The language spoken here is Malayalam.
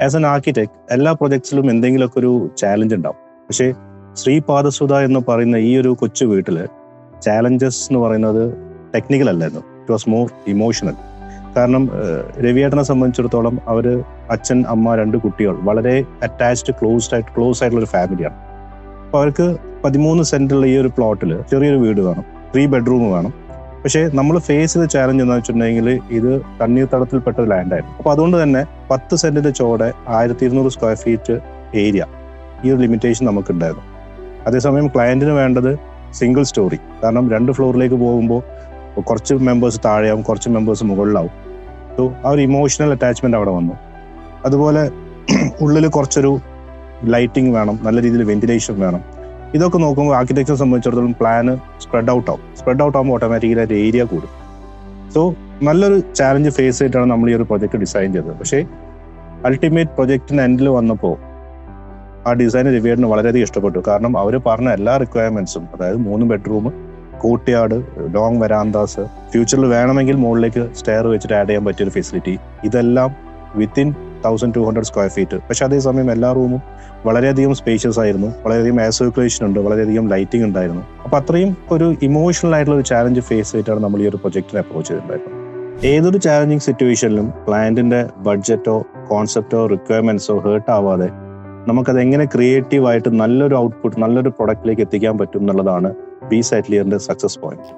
ആസ് എൻ ആർക്കിടെക്ട് എല്ലാ പ്രൊജക്ട്സിലും എന്തെങ്കിലുമൊക്കെ ഒരു ചാലഞ്ച് ഉണ്ടാവും. പക്ഷേ ശ്രീപാദസുധ എന്ന് പറയുന്ന ഈ ഒരു കൊച്ചു വീട്ടിൽ ചാലഞ്ചസ് എന്ന് പറയുന്നത് ടെക്നിക്കൽ അല്ലായിരുന്നു, ഇറ്റ് വാസ് മോർ ഇമോഷണൽ. കാരണം രവിയേട്ടനെ സംബന്ധിച്ചിടത്തോളം അവർ അച്ഛൻ, അമ്മ, 2 കുട്ടികൾ, വളരെ അറ്റാച്ച്ഡ് ക്ലോസ് ആയിട്ടുള്ള ഒരു ഫാമിലിയാണ്. അപ്പോൾ അവർക്ക് 13 സെന്റുള്ള ഈ ഒരു പ്ലോട്ടിൽ ചെറിയൊരു വീട് വേണം, 3 ബെഡ്റൂം വേണം. പക്ഷേ നമ്മൾ ഫേസ് ചെയ്ത ചാലഞ്ച് എന്താണെന്ന് വെച്ചിട്ടുണ്ടെങ്കിൽ ഇത് തണ്ണീർത്തടത്തിൽപ്പെട്ട ഒരു ലാൻഡായിരുന്നു. അപ്പോൾ അതുകൊണ്ട് തന്നെ 10 സെന്റിന്റെ ചോടെ 1200 സ്ക്വയർ ഫീറ്റ് ഏരിയ, ഈ ഒരു ലിമിറ്റേഷൻ നമുക്കുണ്ടായിരുന്നു. അതേസമയം ക്ലയന്റിന് വേണ്ടത് സിംഗിൾ സ്റ്റോറി. കാരണം 2 ഫ്ലോറിലേക്ക് പോകുമ്പോൾ കുറച്ച് മെമ്പേഴ്സ് താഴെയാവും, കുറച്ച് മെമ്പേഴ്സ് മുകളിലാവും. സോ ആ ഒരു ഇമോഷണൽ അറ്റാച്ച്മെന്റ് അവിടെ വന്നു. അതുപോലെ ഉള്ളിൽ കുറച്ചൊരു ലൈറ്റിംഗ് വേണം, നല്ല രീതിയിൽ വെന്റിലേഷൻ വേണം. ഇതൊക്കെ നോക്കുമ്പോൾ ആർക്കിടെക്ചറെ സംബന്ധിച്ചിടത്തോളം പ്ലാന് സ്പ്രെഡ് ഔട്ട് ആകുമ്പോൾ ഓട്ടോമാറ്റിക്കലി അതിന്റെ ഏരിയ കൂടും. സോ നല്ലൊരു ചാലഞ്ച് ഫേസ് ചെയ്തിട്ടാണ് നമ്മൾ ഈ ഒരു പ്രൊജക്ട് ഡിസൈൻ ചെയ്തത്. പക്ഷേ അൾട്ടിമേറ്റ് പ്രൊജക്ടിന് എൻഡിൽ വന്നപ്പോൾ ആ ഡിസൈൻ രവിയേട്ടന് വളരെയധികം ഇഷ്ടപ്പെട്ടു. കാരണം അവർ പറഞ്ഞ എല്ലാ റിക്വയർമെന്റ്സും, അതായത് 3 ബെഡ്റൂം, കോർട്ട്യാർഡ്, ലോങ് വരാന്താസ്, ഫ്യൂച്ചറിൽ വേണമെങ്കിൽ മുകളിലേക്ക് സ്റ്റെയർ വെച്ചിട്ട് ആഡ് ചെയ്യാൻ പറ്റിയൊരു ഫെസിലിറ്റി, ഇതെല്ലാം വിത്തിൻ 1200 സ്ക്വയർ ഫീറ്റ്. പക്ഷെ അതേസമയം എല്ലാ റൂമും വളരെയധികം സ്പേഷ്യസ് ആയിരുന്നു, വളരെയധികം എയർ സർക്കുലേഷൻ ഉണ്ട്, വളരെയധികം ലൈറ്റിംഗ് ഉണ്ടായിരുന്നു. അപ്പോൾ അത്രയും ഒരു ഇമോഷണൽ ആയിട്ടുള്ള ഒരു ചാലഞ്ച് ഫേസ് ചെയ്തിട്ടാണ് നമ്മൾ ഈ ഒരു പ്രൊജക്റ്റിനെ അപ്രോച്ച് ചെയ്തിട്ടുണ്ടായിരുന്നത്. ഏതൊരു ചാലഞ്ചിങ് സിറ്റുവേഷനിലും ക്ലയന്റിന്റെ ബഡ്ജറ്റോ കോൺസെപ്റ്റോ റിക്വയർമെന്റ്സോ ഹേർട്ട് ആവാതെ നമുക്കത് എങ്ങനെ ക്രിയേറ്റീവായിട്ട് നല്ലൊരു ഔട്ട്പുട്ട്, നല്ലൊരു പ്രൊഡക്റ്റിലേക്ക് എത്തിക്കാൻ പറ്റും എന്നുള്ളതാണ് ബി സൈറ്റ് ലിയറിന്റെ സക്സസ് പോയിന്റ്.